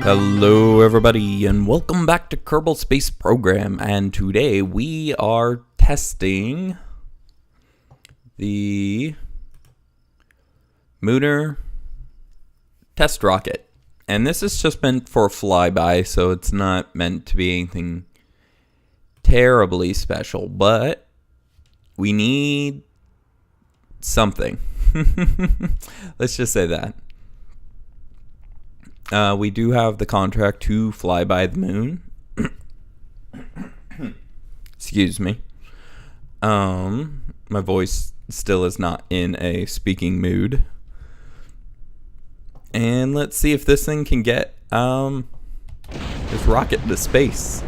Hello everybody and welcome back to Kerbal Space Program, and today we are testing the Modular test rocket, and this is just meant for a flyby, so it's not meant to be anything terribly special, but we need something. Let's just say that. We do have the contract to fly by the moon. Excuse me. My voice still is not in a speaking mood. And let's see if this thing can get this rocket to space.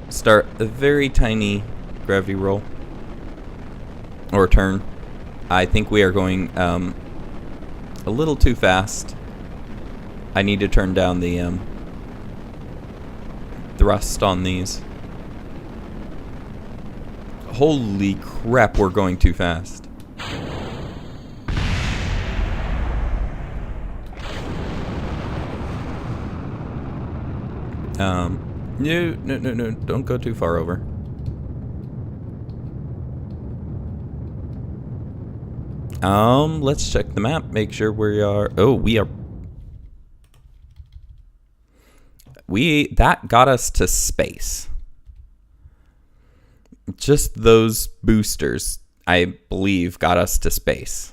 Start a very tiny gravity roll. Or turn. I think we are going a little too fast. I need to turn down the thrust on these. Holy crap, we're going too fast. No, don't go too far over. Let's check the map, make sure we are... that got us to space. Just those boosters, I believe, got us to space.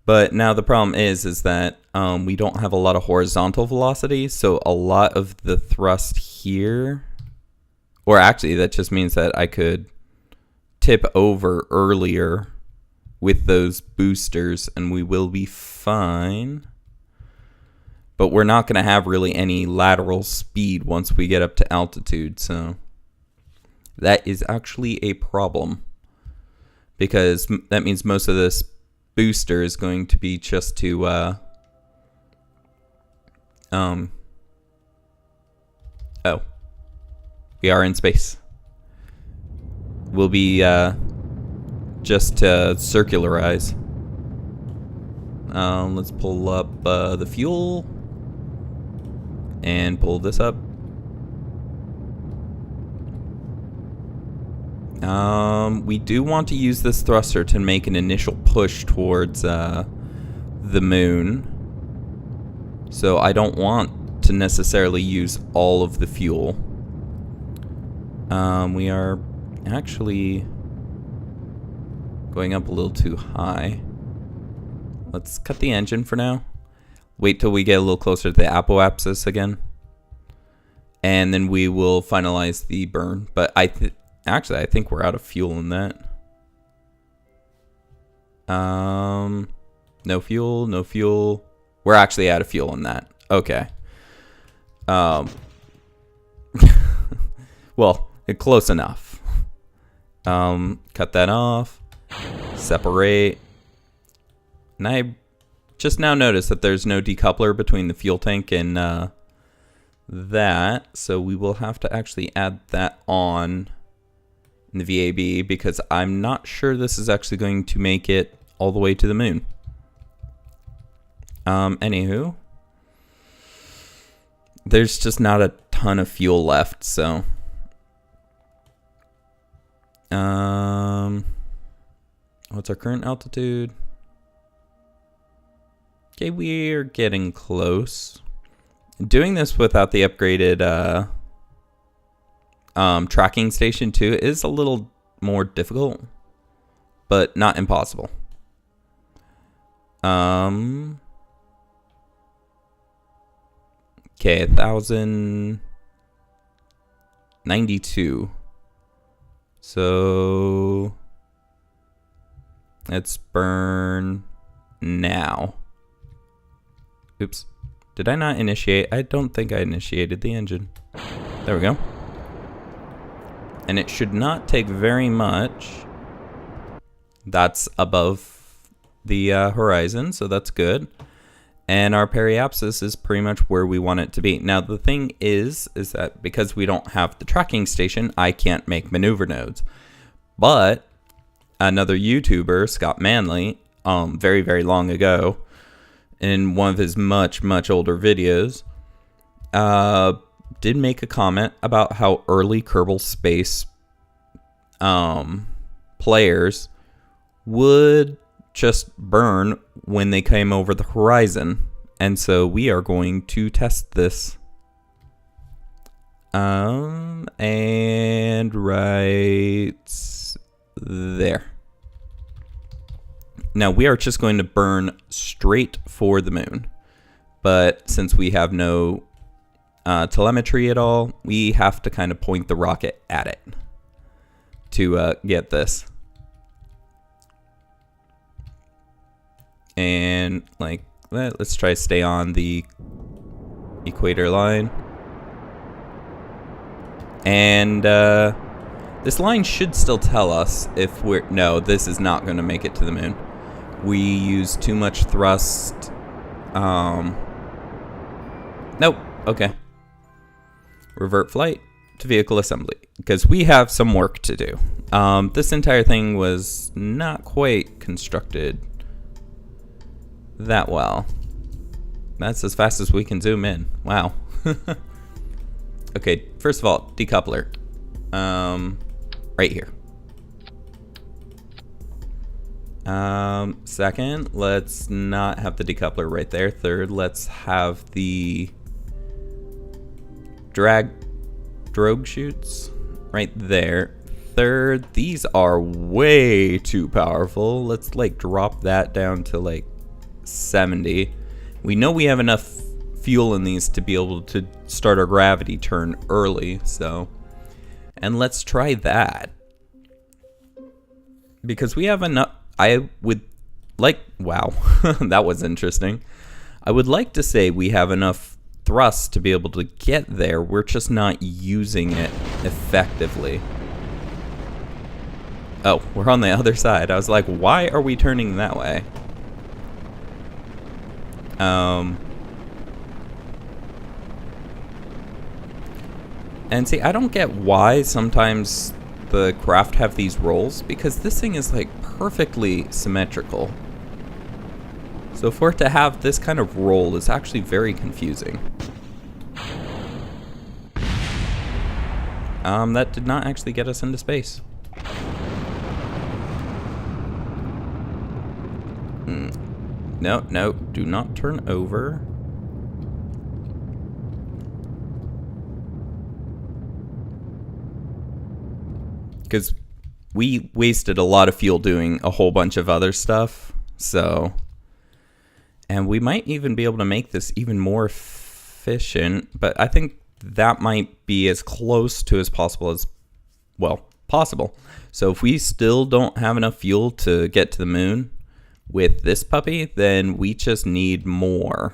But now the problem is that we don't have a lot of horizontal velocity, so a lot of the thrust here... Or actually, that just means that I could tip over earlier with those boosters and we will be fine. But we're not going to have really any lateral speed once we get up to altitude, so that is actually a problem, because that means most of this booster is going to be just to we are in space. Will be just to circularize. Let's pull up the fuel and pull this up. We do want to use this thruster to make an initial push towards the moon. So I don't want to necessarily use all of the fuel. We are actually going up a little too high. Let's cut the engine for now. Wait till we get a little closer to the Ep6 again, and then we will finalize the burn. But I think we're out of fuel in that. No fuel. We're actually out of fuel in that. Okay. Well, close enough. Cut that off. Separate. And I just now noticed that there's no decoupler between the fuel tank and that. So we will have to actually add that on in the VAB, because I'm not sure this is actually going to make it all the way to the moon. Anywho. There's just not a ton of fuel left, so... what's our current altitude? Okay, we're getting close. Doing this without the upgraded tracking station too is a little more difficult, but not impossible. Okay, 1,092. So let's burn now. Oops. Did I not initiate? I don't think I initiated the engine. There we go. And it should not take very much. That's above the horizon, so that's good. And our periapsis is pretty much where we want it to be. Now, the thing is that because we don't have the tracking station, I can't make maneuver nodes. But another YouTuber, Scott Manley, very, very long ago, in one of his much, much older videos, did make a comment about how early Kerbal Space players would just burn when they came over the horizon. And so we are going to test this. And right there. Now we are just going to burn straight for the moon. But since we have no telemetry at all, we have to kind of point the rocket at it to get this. And like, let's try to stay on the equator line. And this line should still tell us if we're... No, this is not going to make it to the moon. We use too much thrust. Nope. Okay. Revert flight to vehicle assembly, because we have some work to do. This entire thing was not quite constructed that well. That's as fast as we can zoom in. Wow. Okay, first of all, decoupler. Right here. Second, let's not have the decoupler right there. Third, let's have the drogue chutes right there. Third, these are way too powerful. Let's like drop that down to like 70. We know we have enough fuel in these to be able to start our gravity turn early, so, and let's try that, because we have enough. I would like, wow, that was interesting. I would like to say we have enough thrust to be able to get there. We're just not using it effectively. Oh, we're on the other side. I was like, why are we turning that way? And see, I don't get why sometimes the craft have these rolls, because this thing is like perfectly symmetrical. So for it to have this kind of roll is actually very confusing. That did not actually get us into space. No, no, do not turn over. Because we wasted a lot of fuel doing a whole bunch of other stuff, so... And we might even be able to make this even more efficient, but I think that might be as close to as possible as, well, possible. So if we still don't have enough fuel to get to the moon with this puppy, then we just need more.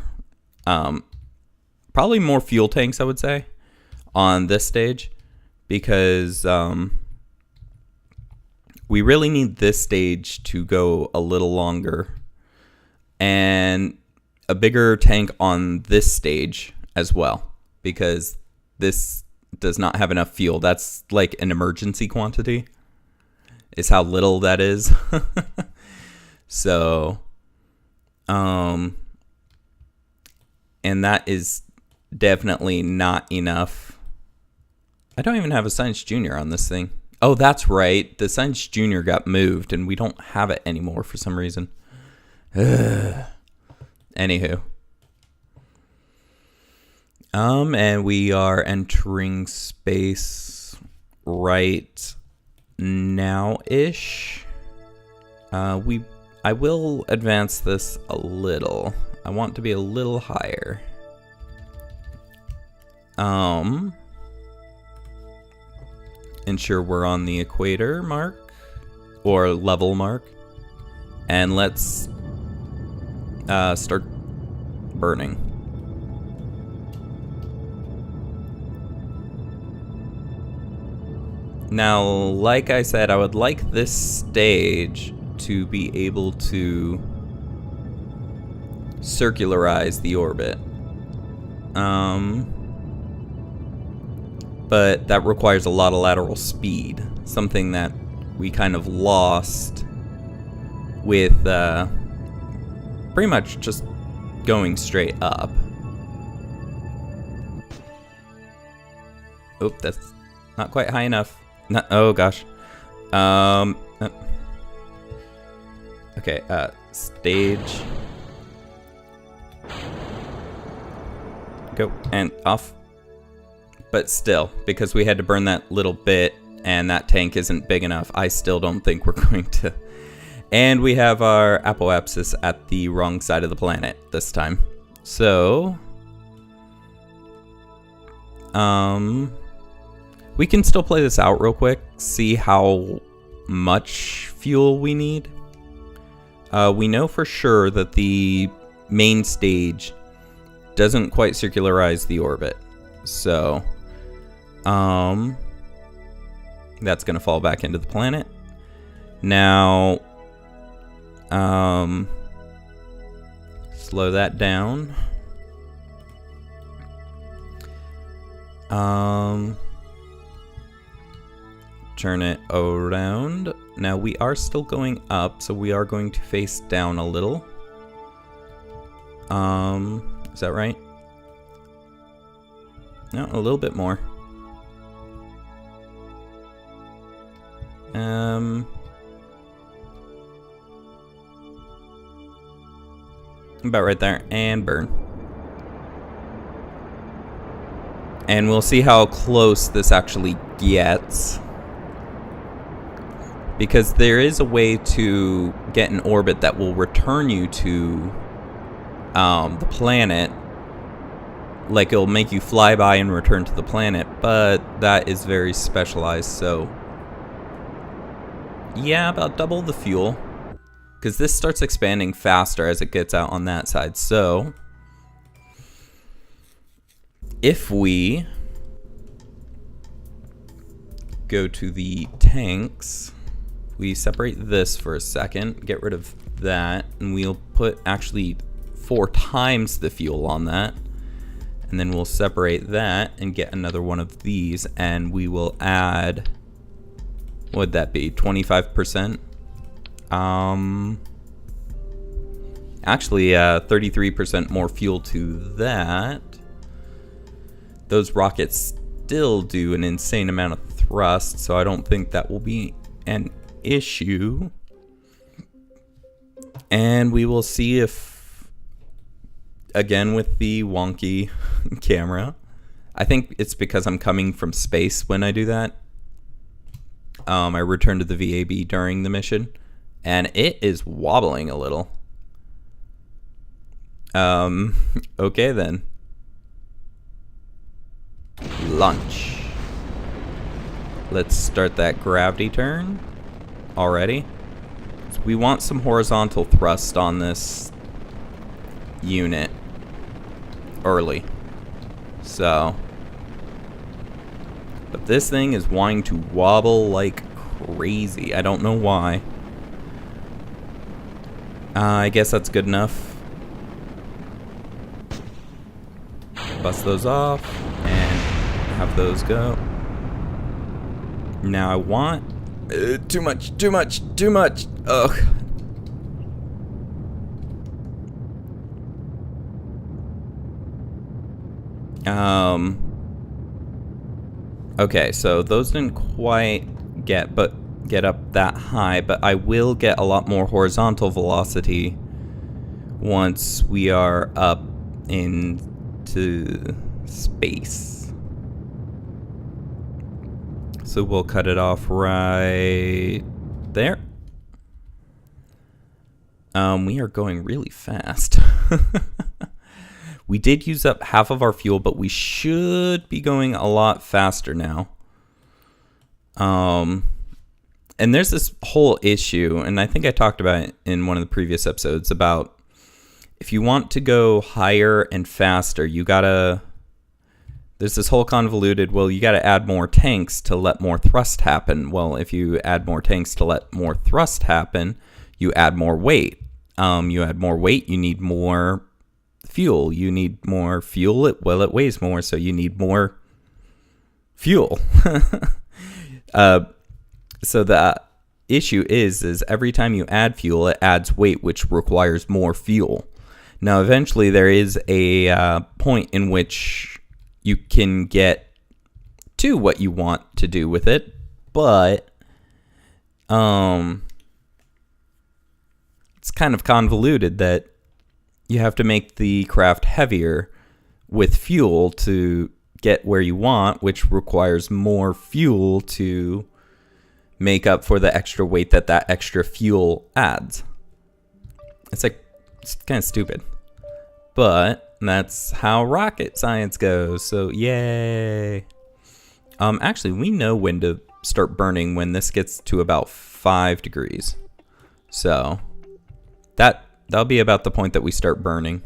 Probably more fuel tanks, I would say, on this stage, because we really need this stage to go a little longer. And a bigger tank on this stage as well, because this does not have enough fuel. That's like an emergency quantity, is how little that is. So, and that is definitely not enough. I don't even have a Science Junior on this thing. Oh, that's right. The Science Junior got moved, and we don't have it anymore for some reason. Anywho. And we are entering space right now-ish. I will advance this a little. I want to be a little higher. Ensure we're on the equator mark, or level mark. And let's start burning. Now, like I said, I would like this stage to be able to circularize the orbit. But that requires a lot of lateral speed, something that we kind of lost with pretty much just going straight up. Oh, that's not quite high enough. Oh gosh. Okay, stage. Go, and off. But still, because we had to burn that little bit, and that tank isn't big enough, I still don't think we're going to. And we have our Ep6 at the wrong side of the planet this time. So, we can still play this out real quick, see how much fuel we need. We know for sure that the main stage doesn't quite circularize the orbit. So, that's going to fall back into the planet. Now, slow that down. Turn it around. Now we are still going up, so we are going to face down a little. Is that right? No, a little bit more. About right there, and burn. And we'll see how close this actually gets. Because there is a way to get an orbit that will return you to the planet. Like, it'll make you fly by and return to the planet, but that is very specialized, so yeah, about double the fuel. Because this starts expanding faster as it gets out on that side. So, if we go to the tanks, we separate this for a second, get rid of that, and we'll put actually 4 times the fuel on that. And then we'll separate that and get another one of these, and we will add, what would that be, 25%? Actually, 33% more fuel to that. Those rockets still do an insane amount of thrust, so I don't think that will be an issue. And we will see if, again with the wonky camera, I think it's because I'm coming from space when I do that. I returned to the VAB during the mission, and it is wobbling a little. Okay then. Launch. Let's start that gravity turn already. So we want some horizontal thrust on this unit early. So, but this thing is wanting to wobble like crazy. I don't know why. I guess that's good enough. Bust those off and have those go. Now I want too much. Ugh. Okay, so those didn't quite get up that high, but I will get a lot more horizontal velocity once we are up into space. So we'll cut it off right there. We are going really fast. We did use up half of our fuel, but we should be going a lot faster now. And there's this whole issue, and I think I talked about it in one of the previous episodes, about if you want to go higher and faster, you gotta, there's this whole convoluted, well, you gotta add more tanks to let more thrust happen. Well, if you add more tanks to let more thrust happen, you add more weight. You add more weight, you need more fuel. You need more fuel, it weighs more, so you need more fuel. So that issue is every time you add fuel, it adds weight, which requires more fuel. Now, eventually, there is a point in which you can get to what you want to do with it, but it's kind of convoluted that you have to make the craft heavier with fuel to get where you want, which requires more fuel to make up for the extra weight that extra fuel adds. It's kind of stupid, but that's how rocket science goes. So yay! Actually, we know when to start burning when this gets to about 5 degrees. So that'll be about the point that we start burning.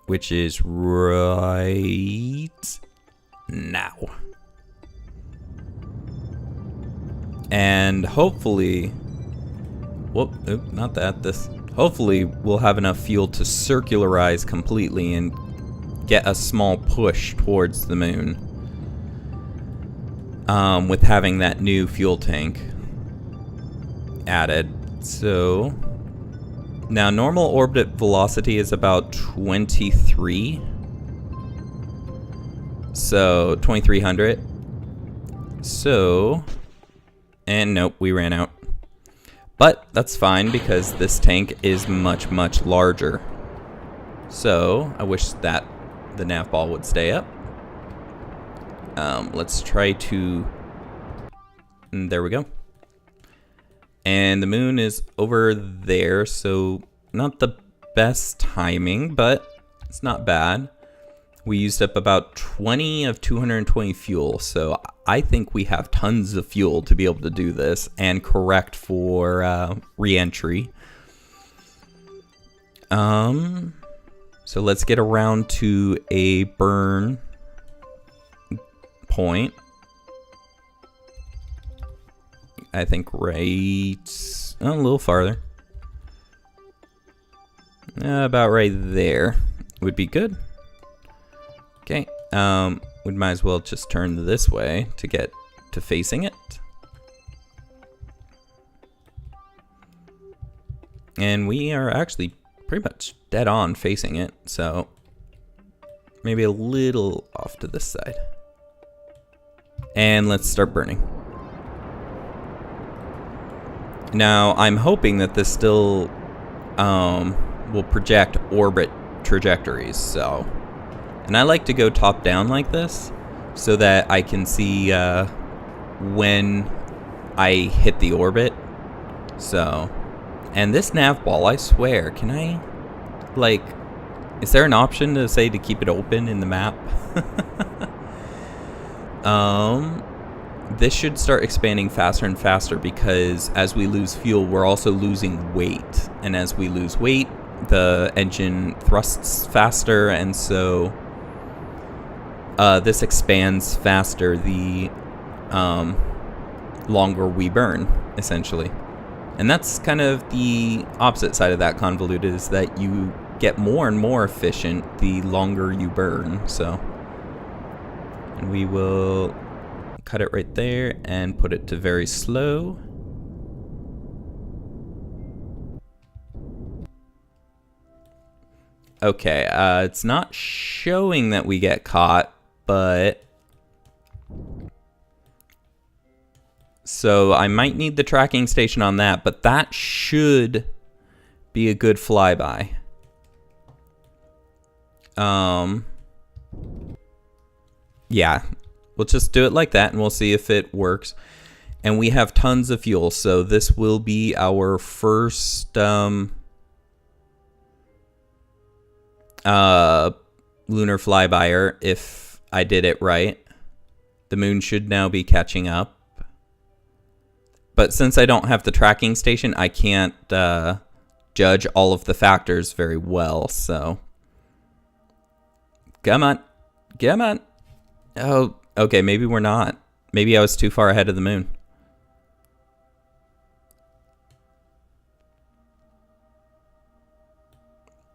Which is right now. And hopefully, hopefully we'll have enough fuel to circularize completely and get a small push towards the moon. With having that new fuel tank added. So now normal orbit velocity is about 23. So 2300. So, and nope, we ran out. But that's fine because this tank is much, much larger. So I wish that the nav ball would stay up. Let's try to, there we go. And the moon is over there, so not the best timing, but it's not bad. We used up about 20 of 220 fuel, so I think we have tons of fuel to be able to do this and correct for re-entry. So let's get around to a burn point. I think right a little farther. About right there would be good. Okay, we might as well just turn this way to get to facing it. And we are actually pretty much dead on facing it, so maybe a little off to this side. And let's start burning. Now, I'm hoping that this still will project orbit trajectories, so. And I like to go top down like this so that I can see when I hit the orbit. So, and this nav ball, I swear, can I, like, is there an option to say to keep it open in the map? This should start expanding faster and faster because as we lose fuel, we're also losing weight. And as we lose weight, the engine thrusts faster, and so this expands faster the longer we burn, essentially. And that's kind of the opposite side of that convoluted, is that you get more and more efficient the longer you burn. So, and we will cut it right there and put it to very slow. Okay, it's not showing that we get caught, but so I might need the tracking station on that, but that should be a good flyby. Yeah, we'll just do it like that and we'll see if it works. And we have tons of fuel, so this will be our first lunar flybyer if I did it right. The moon should now be catching up. But since I don't have the tracking station, I can't judge all of the factors very well, so. Come on. Come on. Oh, okay, maybe we're not. Maybe I was too far ahead of the moon.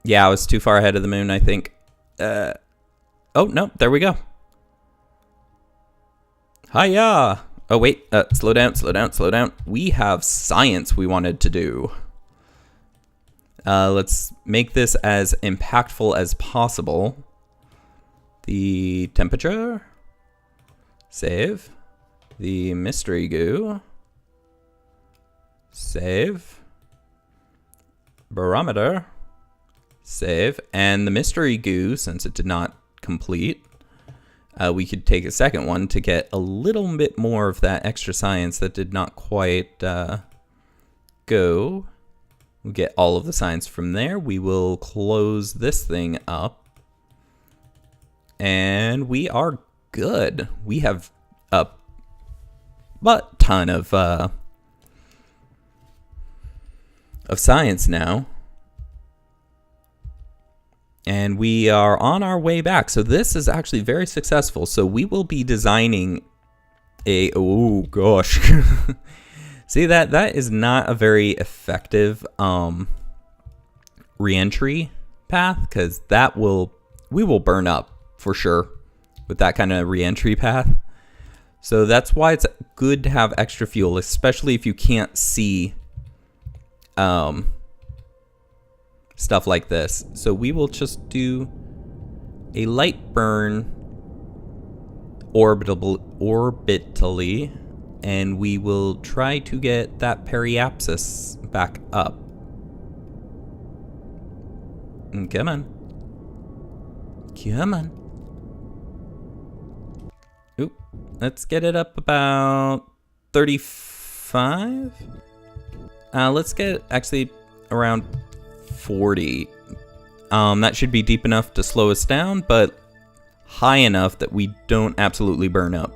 Yeah, I was too far ahead of the moon, I think. Oh, no, there we go. Hiya! Oh wait, slow down, slow down, slow down. We have science we wanted to do. Let's make this as impactful as possible. The temperature. Save. The mystery goo. Save. Barometer. Save. And the mystery goo, since it did not complete, we could take a second one to get a little bit more of that extra science that did not quite go. We'll get all of the science from there. We will close this thing up. And we are good. We have a ton of science now. And we are on our way back. So this is actually very successful. So we will be designing a, oh gosh. See, that is not a very effective re-entry path, because we will burn up for sure with that kind of re-entry path. So that's why it's good to have extra fuel, especially if you can't see stuff like this. So we will just do a light burn orbitally, and we will try to get that periapsis back up. Come on. Come on. Oop. Let's get it up about 35. Let's get actually around 40. That should be deep enough to slow us down, but high enough that we don't absolutely burn up.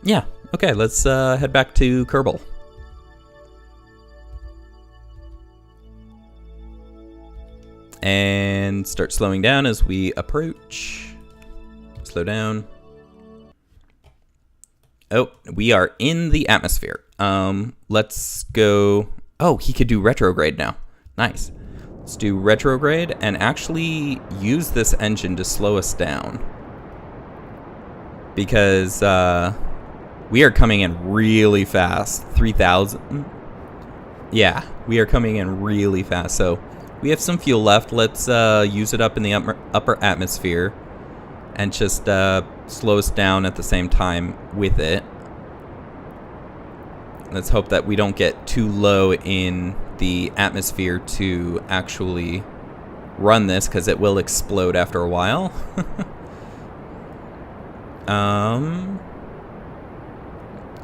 Yeah. Okay, let's head back to Kerbal. And start slowing down as we approach. Slow down. Oh, we are in the atmosphere. Let's go. Oh, he could do retrograde now. Nice. Let's do retrograde and actually use this engine to slow us down. Because we are coming in really fast. 3,000. Yeah, we are coming in really fast. So we have some fuel left. Let's use it up in the upper atmosphere and just slow us down at the same time with it. Let's hope that we don't get too low in the atmosphere to actually run this, because it will explode after a while.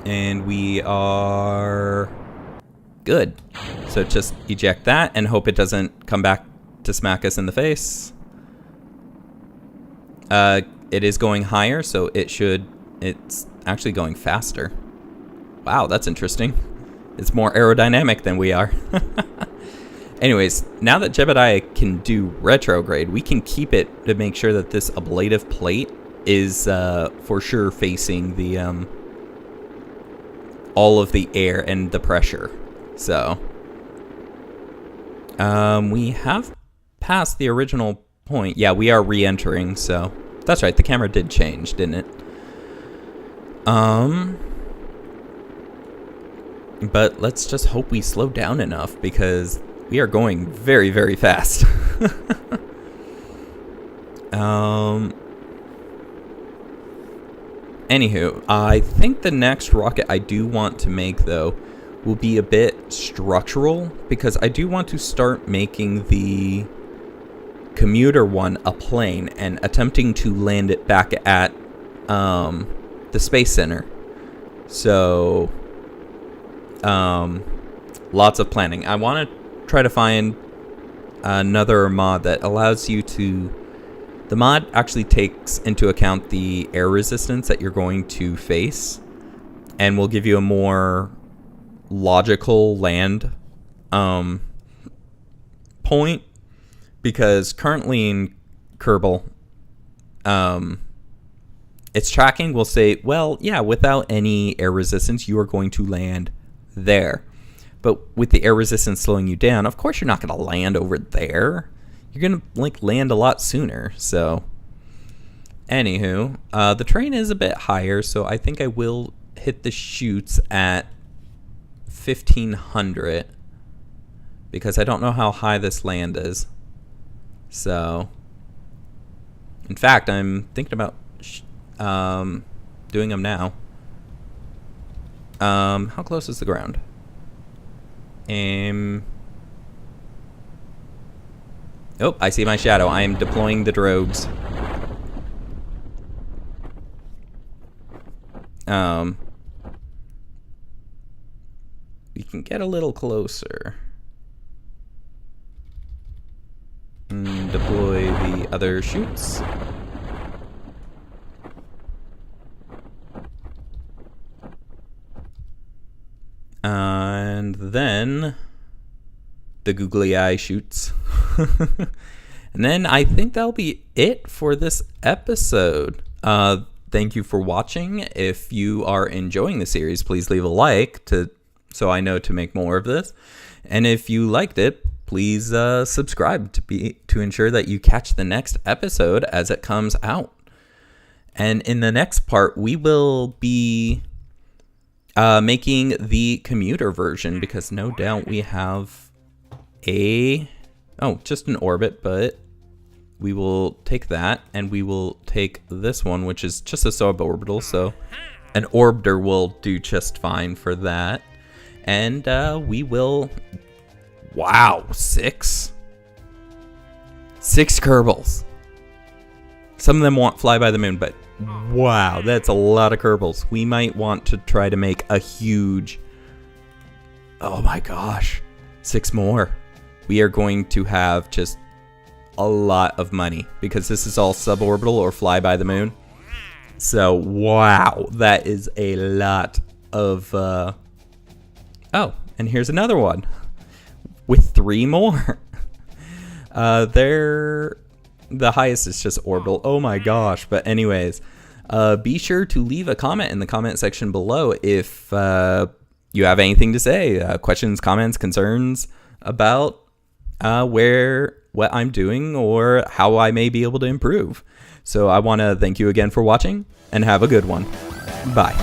And we are good. So just eject that and hope it doesn't come back to smack us in the face. It is going higher, so it's actually going faster. Wow, that's interesting. It's more aerodynamic than we are. Anyways, now that Jebediah can do retrograde, we can keep it to make sure that this ablative plate is for sure facing the all of the air and the pressure. So we have passed the original point. Yeah, we are re-entering, so that's right, the camera did change, didn't it? But let's just hope we slow down enough, because we are going very, very fast. Anywho, I think the next rocket I do want to make, though, will be a bit structural, because I do want to start making the commuter one a plane and attempting to land it back at the Space Center. So lots of planning. I want to try to find another mod that allows you to... The mod actually takes into account the air resistance that you're going to face, and will give you a more logical land point, because currently in Kerbal, its tracking will say, well, yeah, without any air resistance, you are going to land there. But with the air resistance slowing you down, of course you're not going to land over there. You're going to land a lot sooner. So Anywho, the train is a bit higher, so I think I will hit the chutes at 1500 because I don't know how high this land is. So, in fact, I'm thinking about doing them now. How close is the ground? Oh, I see my shadow. I am deploying the drogues. We can get a little closer. And deploy the other chutes. And then the googly eye shoots. And then I think that'll be it for this episode. Thank you for watching. If you are enjoying the series, please leave a like so I know to make more of this. And if you liked it, please subscribe to ensure that you catch the next episode as it comes out. And in the next part, we will be making the commuter version, because no doubt we have just an orbit, but we will take that and we will take this one, which is just a suborbital, so an orbiter will do just fine for that. And we will, wow, six Kerbals. Some of them won't fly by the moon, but wow, that's a lot of Kerbals. We might want to try to make a huge, oh my gosh, 6 more. We are going to have just a lot of money because this is all suborbital or fly by the moon. So wow, that is a lot of oh, and here's another one with 3 more. The highest is just orbital. Oh my gosh. But anyways, be sure to leave a comment in the comment section below if you have anything to say, questions, comments, concerns about what I'm doing or how I may be able to improve. So I want to thank you again for watching and have a good one. Bye.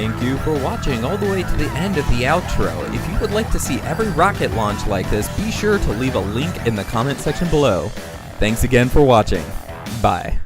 Thank you for watching all the way to the end of the outro. If you would like to see every rocket launch like this, be sure to leave a link in the comment section below. Thanks again for watching. Bye.